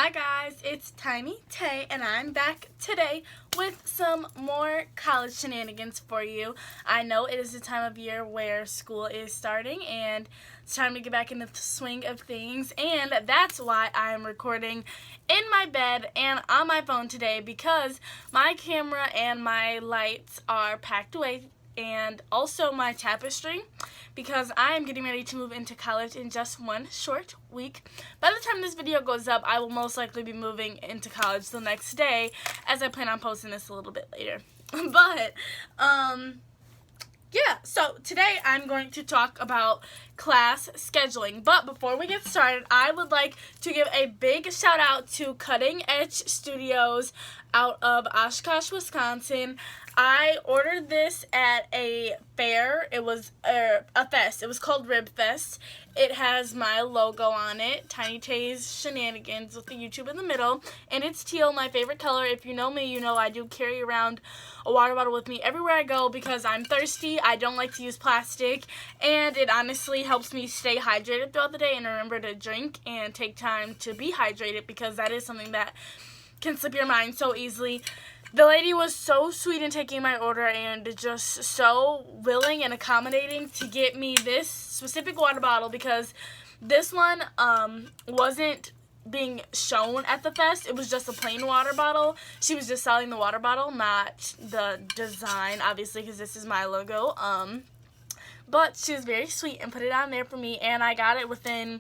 Hi guys, it's Tiny Tay and I'm back today with some more college shenanigans for you. I know it is the time of year where school is starting and it's time to get back into the swing of things, and that's why I'm recording in my bed and on my phone today because my camera and my lights are packed away, and also my tapestry, because I am getting ready to move into college in just one short week. By the time this video goes up, I will most likely be moving into college the next day, as I plan on posting this a little bit later. But, yeah, so today I'm going to talk about class scheduling. But before we get started, I would like to give a big shout out to Cutting Edge Studios out of Oshkosh, Wisconsin. I ordered this at a fair. It was a fest. It was called Rib Fest. It has my logo on it, Tiny Tay's Shenanigans, with the YouTube in the middle, and it's teal, my favorite color. If you know me, you know I do carry around a water bottle with me everywhere I go because I'm thirsty. I don't like to use plastic, and it honestly helps me stay hydrated throughout the day and remember to drink and take time to be hydrated, because that is something that can slip your mind so easily. The lady was so sweet in taking my order and just so willing and accommodating to get me this specific water bottle, because this one wasn't being shown at the fest. It was just a plain water bottle. She was just selling the water bottle, not the design, obviously, because this is my logo. But she was very sweet and put it on there for me, and I got it within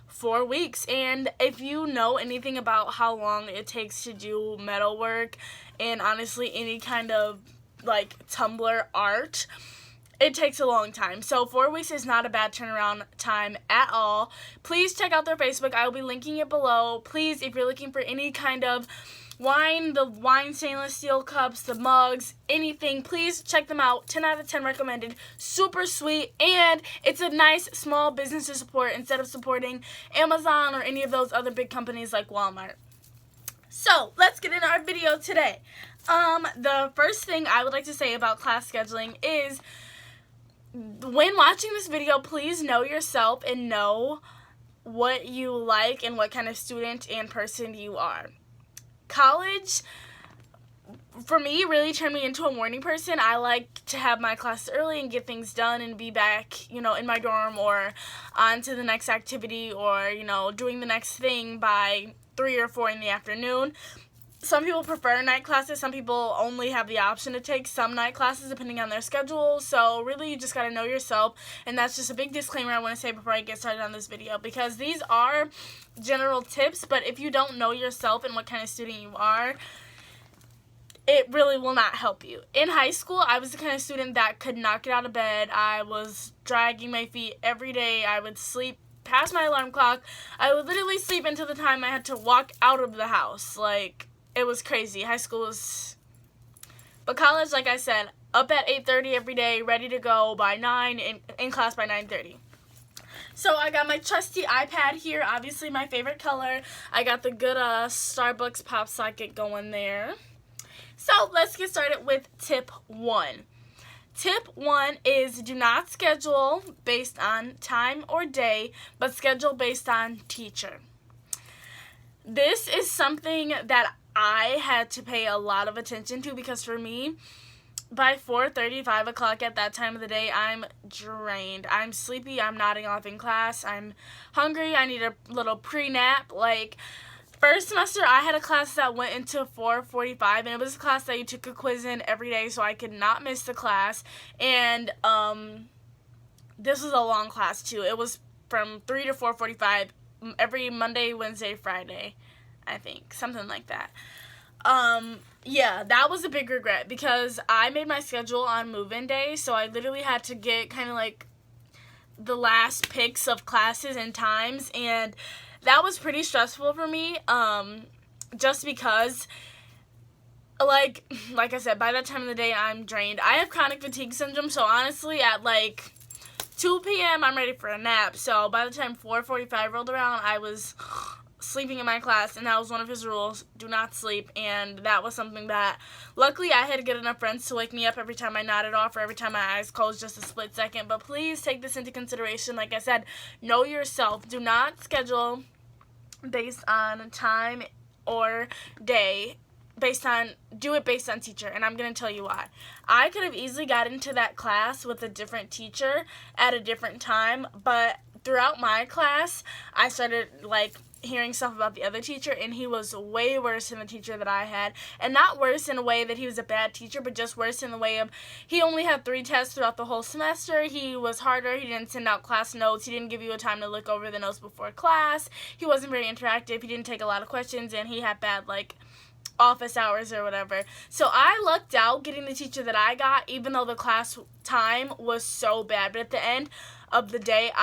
4 weeks. And if you know anything about how long it takes to do metalwork and honestly any kind of like tumbler art, it takes a long time. So 4 weeks is not a bad turnaround time at all. Please check out their Facebook. I will be linking it below. Please, if you're looking for any kind of wine, the wine stainless steel cups, the mugs, anything, please check them out. 10 out of 10 recommended. Super sweet, and it's a nice small business to support instead of supporting Amazon or any of those other big companies like Walmart. So let's get into our video today. The first thing I would like to say about class scheduling is, when watching this video, please know yourself and know what you like and what kind of student and person you are. College, for me, really turned me into a morning person. I like to have my classes early and get things done and be back, in my dorm or on to the next activity or, doing the next thing by 3 or 4 in the afternoon. Some people prefer night classes. Some people only have the option to take some night classes depending on their schedule. So really, you just got to know yourself. And that's just a big disclaimer I want to say before I get started on this video, because these are general tips. But if you don't know yourself and what kind of student you are, it really will not help you. In high school, I was the kind of student that could not get out of bed. I was dragging my feet every day. I would sleep past my alarm clock. I would literally sleep until the time I had to walk out of the house. It was crazy. High school was... But college, like I said, up at 8:30 every day, ready to go by 9, in class by 9:30. So I got my trusty iPad here, obviously my favorite color. I got the good Starbucks pop socket going there. So let's get started with tip 1. Tip 1 is, do not schedule based on time or day, but schedule based on teacher. This is something that I had to pay a lot of attention to, because for me, by 4:30, 5 o'clock at that time of the day, I'm drained. I'm sleepy. I'm nodding off in class. I'm hungry. I need a little pre-nap. First semester, I had a class that went into 4:45, and it was a class that you took a quiz in every day, so I could not miss the class. And this was a long class, too. It was from 3 to 4:45 every Monday, Wednesday, Friday, I think. Something like that. Yeah, that was a big regret, because I made my schedule on move-in day, so I literally had to get kind of the last picks of classes and times, and that was pretty stressful for me, just because, like I said, by that time of the day, I'm drained. I have chronic fatigue syndrome, so honestly, at 2 p.m., I'm ready for a nap. So by the time 4:45 rolled around, I was sleeping in my class, and that was one of his rules: do not sleep. And that was something that, luckily, I had to get enough friends to wake me up every time I nodded off or every time my eyes closed just a split second. But please take this into consideration. Like I said, know yourself. Do not schedule based on time or day, do it based on teacher, and I'm going to tell you why. I could have easily got into that class with a different teacher at a different time, but throughout my class, I started hearing stuff about the other teacher, and he was way worse than the teacher that I had. And not worse in a way that he was a bad teacher, but just worse in the way of he only had 3 tests throughout the whole semester. He was harder. He didn't send out class notes. He didn't give you a time to look over the notes before class. He wasn't very interactive. He didn't take a lot of questions, and he had bad office hours or whatever. So I lucked out getting the teacher that I got, even though the class time was so bad. But at the end of the day,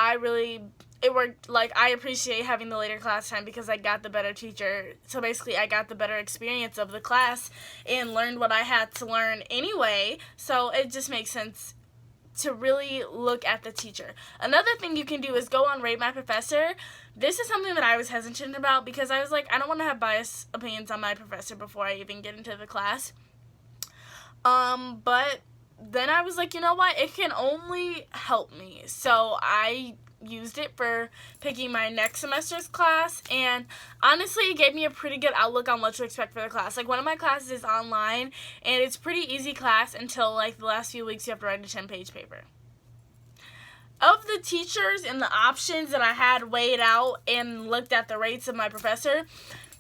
it worked. I appreciate having the later class time because I got the better teacher. So basically, I got the better experience of the class and learned what I had to learn anyway. So it just makes sense to really look at the teacher. Another thing you can do is go on Rate My Professor. This is something that I was hesitant about because I was like, I don't want to have biased opinions on my professor before I even get into the class. But then I was like, you know what? It can only help me. So I used it for picking my next semester's class, and honestly it gave me a pretty good outlook on what to expect for the class. One of my classes is online, and it's pretty easy class until the last few weeks you have to write a 10-page paper. Of the teachers and the options that I had weighed out and looked at the rates of my professor,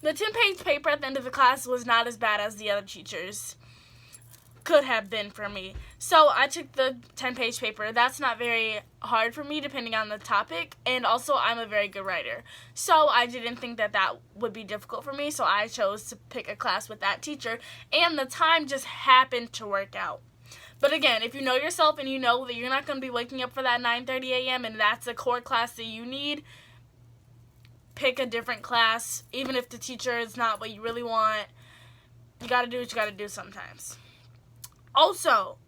the 10-page paper at the end of the class was not as bad as the other teachers could have been for me. So I took the 10-page paper. That's not very hard for me depending on the topic, and also I'm a very good writer. So I didn't think that would be difficult for me, so I chose to pick a class with that teacher, and the time just happened to work out. But again, if you know yourself and you know that you're not going to be waking up for that 9:30 a.m. and that's a core class that you need, pick a different class. Even if the teacher is not what you really want, you got to do what you got to do sometimes. Also,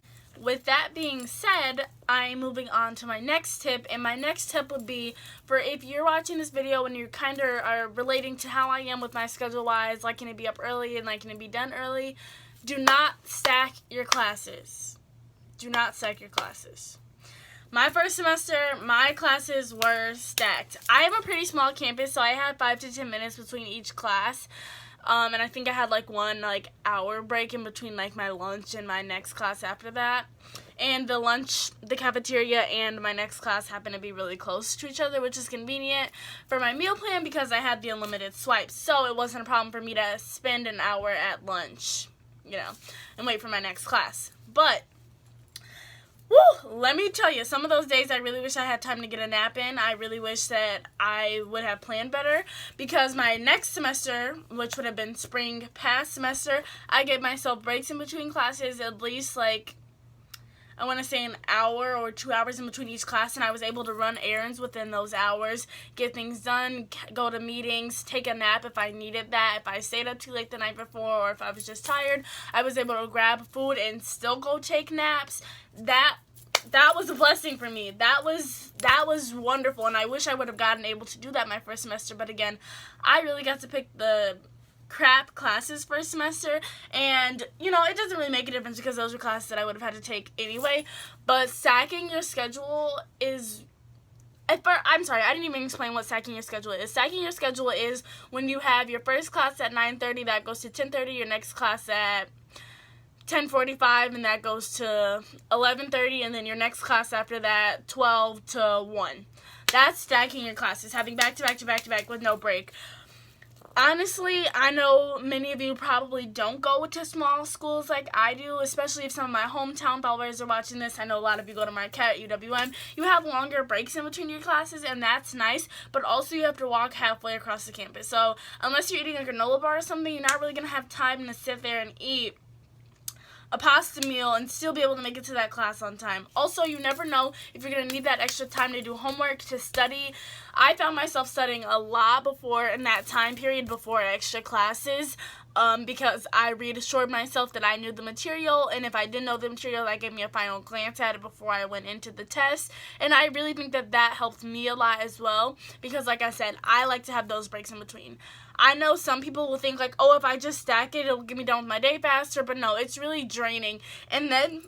with that being said, I'm moving on to my next tip, and my next tip would be for if you're watching this video and you kind of are relating to how I am with my schedule-wise, liking to be up early and liking to be done early, do not stack your classes. Do not stack your classes. My first semester, my classes were stacked. I have a pretty small campus, so I had 5 to 10 minutes between each class. And I think I had one hour break in between my lunch and my next class after that. And the cafeteria and my next class happened to be really close to each other, which is convenient for my meal plan because I had the unlimited swipes. So it wasn't a problem for me to spend an hour at lunch, and wait for my next class. But let me tell you, some of those days I really wish I had time to get a nap in. I really wish that I would have planned better because my next semester, which would have been spring past semester, I gave myself breaks in between classes, at least I want to say an hour or 2 hours in between each class, and I was able to run errands within those hours, get things done, go to meetings, take a nap if I needed that. If I stayed up too late the night before or if I was just tired, I was able to grab food and still go take naps. That was a blessing for me. That was wonderful, and I wish I would have gotten able to do that my first semester, but again, I really got to pick the crap classes first semester, and it doesn't really make a difference because those were classes that I would have had to take anyway. But stacking your schedule is I'm sorry, I didn't even explain what stacking your schedule is. Stacking your schedule is when you have your first class at 9:30, that goes to 10:30, your next class at 10:45, and that goes to 11:30, and then your next class after that 12 to 1. That's stacking your classes, having back to back to back to back with no break. Honestly, I know many of you probably don't go to small schools like I do, especially if some of my hometown followers are watching this. I know a lot of you go to Marquette, UWM. You have longer breaks in between your classes, and that's nice, but also you have to walk halfway across the campus. So unless you're eating a granola bar or something, you're not really going to have time to sit there and eat a pasta meal and still be able to make it to that class on time. Also, you never know if you're going to need that extra time to do homework, to study. I found myself studying a lot before in that time period before extra classes because I reassured myself that I knew the material, and if I didn't know the material, that gave me a final glance at it before I went into the test. And I really think that helped me a lot as well because, like I said, I like to have those breaks in between. I know some people will think if I just stack it, it'll get me done with my day faster, but no, it's really draining. And then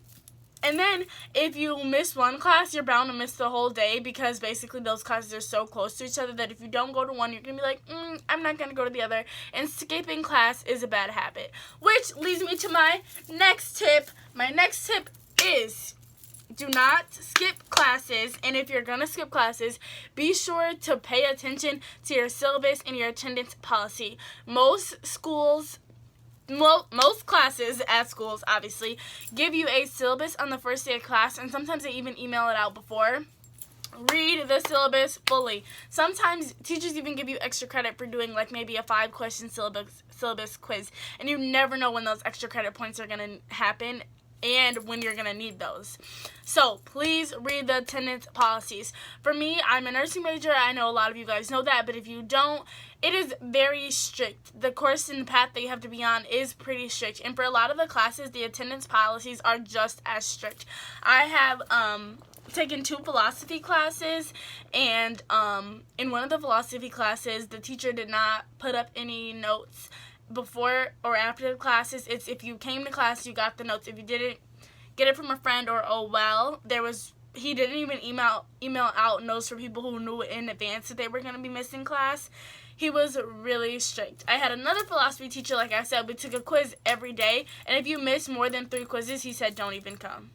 And then if you miss one class, you're bound to miss the whole day, because basically those classes are so close to each other that if you don't go to one, you're going to be like, I'm not going to go to the other. And skipping class is a bad habit. Which leads me to my next tip. My next tip is, do not skip classes, and if you're going to skip classes, be sure to pay attention to your syllabus and your attendance policy. Most classes at schools, obviously, give you a syllabus on the first day of class, and sometimes they even email it out before. Read the syllabus fully. Sometimes teachers even give you extra credit for doing like maybe a 5-question syllabus quiz, and you never know when those extra credit points are going to happen and when you're going to need those. So please read the attendance policies. For me, I'm a nursing major. I know a lot of you guys know that, but if you don't, it is very strict. The course and the path that you have to be on is pretty strict. And for a lot of the classes, the attendance policies are just as strict. I have taken 2 philosophy classes, and in one of the philosophy classes, the teacher did not put up any notes before or after the classes. It's if you came to class, you got the notes. If you didn't get it from a friend, or he didn't even email out notes for people who knew in advance that they were going to be missing class. He was really strict. I had another philosophy teacher, like I said, we took a quiz every day, and if you missed more than 3 quizzes, he said don't even come,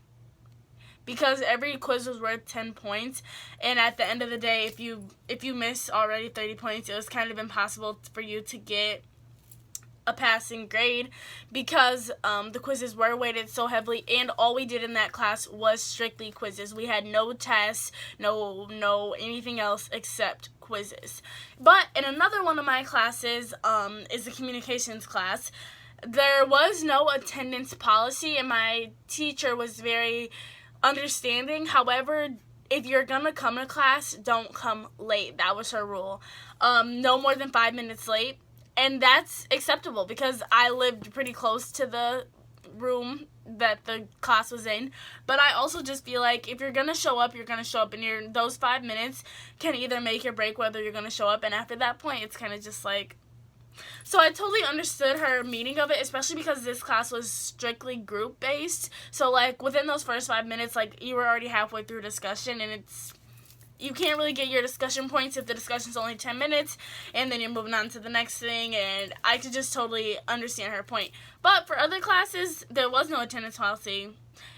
because every quiz was worth 10 points, and at the end of the day, if you miss already 30 points, it was kind of impossible for you to get a passing grade, because the quizzes were weighted so heavily, and all we did in that class was strictly quizzes. We had no tests, no anything else except quizzes. But in another one of my classes is the communications class. There was no attendance policy, and my teacher was very understanding. However, if you're gonna come to class, don't come late. That was her rule. No more than 5 minutes late. And that's acceptable, because I lived pretty close to the room that the class was in. But I also just feel like if you're going to show up, you're going to show up. And those 5 minutes can either make or break whether you're going to show up. And after that point, it's kind of just like... So I totally understood her meaning of it, especially because this class was strictly group-based. So, like, within those first 5 minutes, like, you were already halfway through discussion, and you can't really get your discussion points if the discussion's only 10 minutes, and then you're moving on to the next thing, and I could just totally understand her point. But for other classes, there was no attendance policy.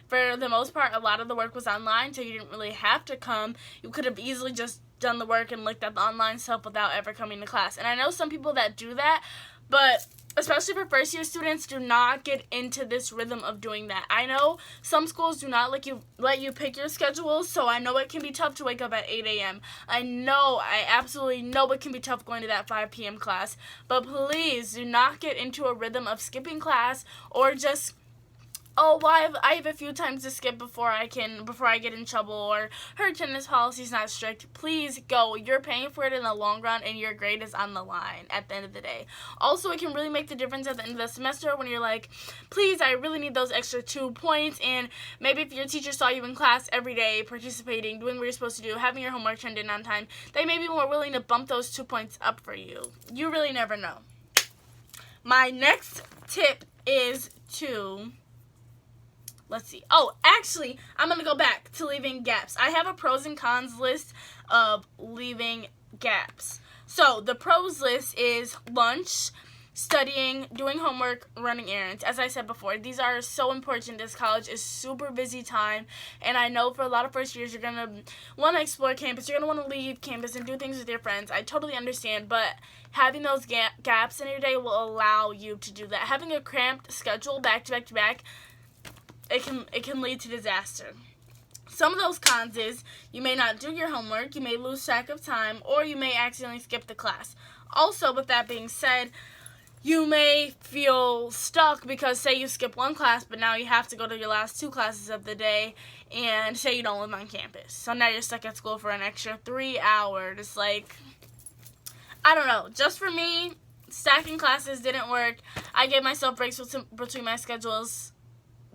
For the most part, a lot of the work was online, so you didn't really have to come. You could have easily just done the work and looked at the online stuff without ever coming to class. And I know some people that do that, but especially for first-year students, do not get into this rhythm of doing that. I know some schools do not let you pick your schedules, so I know it can be tough to wake up at 8 a.m. I absolutely know it can be tough going to that 5 p.m. class. But please do not get into a rhythm of skipping class, or just... I have a few times to skip before I get in trouble, or her attendance policy is not strict. Please go. You're paying for it in the long run, and your grade is on the line at the end of the day. Also, it can really make the difference at the end of the semester when you're like, please, I really need those extra 2 points, and maybe if your teacher saw you in class every day, participating, doing what you're supposed to do, having your homework turned in on time, they may be more willing to bump those 2 points up for you. You really never know. My next tip is to... Let's see. Oh, actually, I'm going to go back to leaving gaps. I have a pros and cons list of leaving gaps. So, the pros list is lunch, studying, doing homework, running errands. As I said before, these are so important. This college is super busy time, and I know for a lot of first years, you're going to want to explore campus. You're going to want to leave campus and do things with your friends. I totally understand, but having those gaps in your day will allow you to do that. Having a cramped schedule back to back to back, it can lead to disaster. Some of those cons is you may not do your homework, you may lose track of time, or you may accidentally skip the class. Also, with that being said, you may feel stuck because say you skip one class, but now you have to go to your last 2 classes of the day, and say you don't live on campus. So now you're stuck at school for an extra 3 hours. It's like, I don't know. Just for me, stacking classes didn't work. I gave myself breaks between my schedules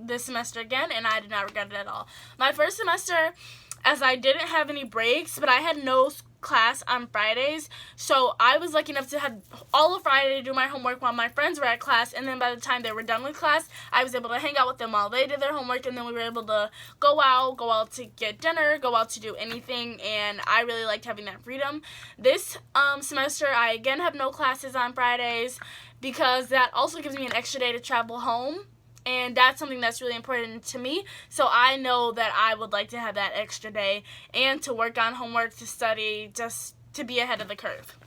this semester again, and I did not regret it at all. My first semester, as I didn't have any breaks, but I had no class on Fridays, so I was lucky enough to have all of Friday to do my homework while my friends were at class, and then by the time they were done with class, I was able to hang out with them while they did their homework, and then we were able to go out to get dinner, go out to do anything, and I really liked having that freedom. This semester, I again have no classes on Fridays because that also gives me an extra day to travel home. And that's something that's really important to me. So I know that I would like to have that extra day and to work on homework, to study, just to be ahead of the curve.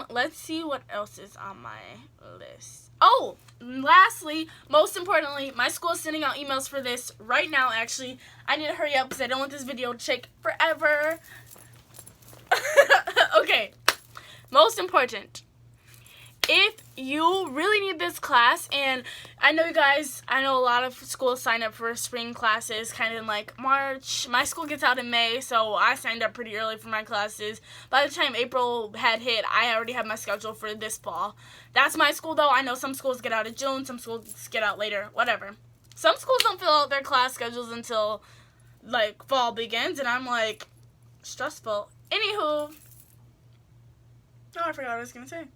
Let's see what else is on my list. Oh, lastly, most importantly, my school is sending out emails for this right now, actually. I need to hurry up because I don't want this video to take forever. Okay, most important. If you really need this class, and I know a lot of schools sign up for spring classes kind of in like March. My school gets out in May, so I signed up pretty early for my classes. By the time April had hit, I already had my schedule for this fall. That's my school though. I know some schools get out in June, some schools get out later, whatever. Some schools don't fill out their class schedules until like fall begins, and I'm like, stressful. Anywho, oh, I forgot what I was gonna say.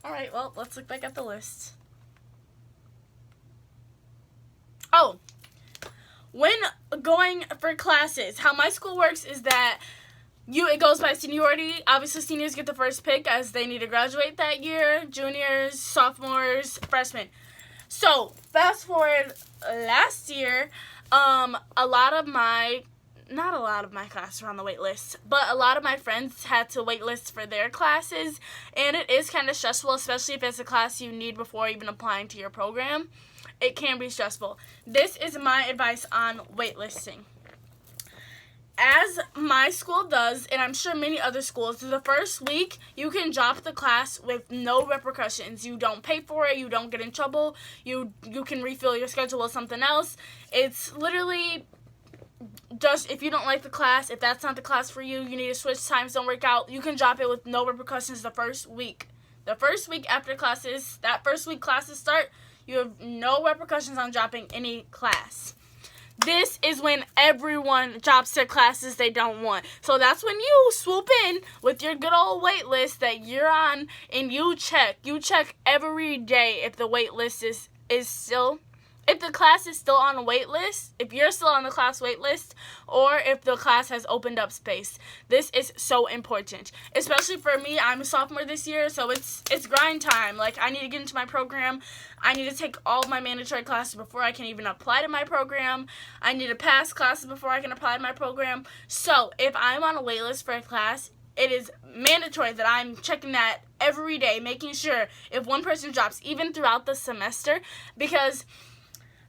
Alright, well, let's look back at the list. Oh, when going for classes, how my school works is that it goes by seniority. Obviously, seniors get the first pick as they need to graduate that year. Juniors, sophomores, freshmen. So, fast forward last year, not a lot of my classes were on the wait list, but a lot of my friends had to wait list for their classes, and it is kind of stressful, especially if it's a class you need before even applying to your program. It can be stressful. This is my advice on waitlisting. As my school does, and I'm sure many other schools, the first week you can drop the class with no repercussions. You don't pay for it, you don't get in trouble, you can refill your schedule with something else. It's literally just, if you don't like the class, if that's not the class for you, you need to switch times, don't work out, you can drop it with no repercussions the first week. The first week after classes, that first week classes start, you have no repercussions on dropping any class. This is when everyone drops their classes they don't want. So that's when you swoop in with your good old wait list that you're on, and you check every day if the wait list is still, if the class is still on a wait list, if you're still on the class wait list, or if the class has opened up space. This is so important. Especially for me, I'm a sophomore this year, so it's grind time. Like, I need to get into my program. I need to take all of my mandatory classes before I can even apply to my program. I need to pass classes before I can apply to my program. So, if I'm on a wait list for a class, it is mandatory that I'm checking that every day, making sure if one person drops, even throughout the semester, because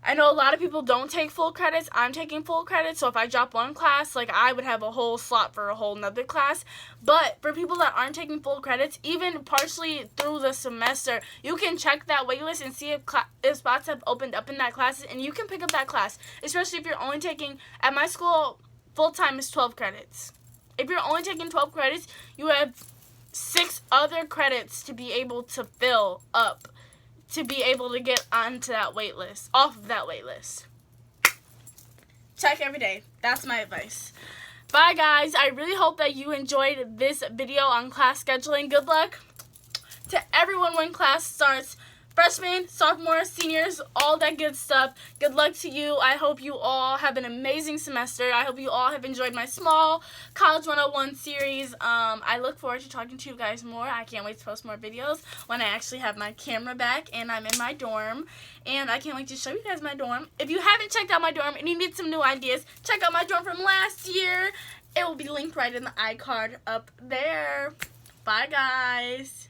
I know a lot of people don't take full credits. I'm taking full credits, so if I drop one class, like, I would have a whole slot for a whole nother class. But for people that aren't taking full credits, even partially through the semester, you can check that waitlist and see if spots have opened up in that class, and you can pick up that class, especially if you're only taking, at my school, full-time is 12 credits. If you're only taking 12 credits, you have 6 other credits to be able to fill up, to be able to get onto that wait list, off of that wait list. Check every day. That's my advice. Bye, guys. I really hope that you enjoyed this video on class scheduling. Good luck to everyone when class starts. Freshmen, sophomores, seniors, all that good stuff. Good luck to you. I hope you all have an amazing semester. I hope you all have enjoyed my small College 101 series. I look forward to talking to you guys more. I can't wait to post more videos when I actually have my camera back and I'm in my dorm. And I can't wait to show you guys my dorm. If you haven't checked out my dorm and you need some new ideas, check out my dorm from last year. It will be linked right in the iCard up there. Bye, guys.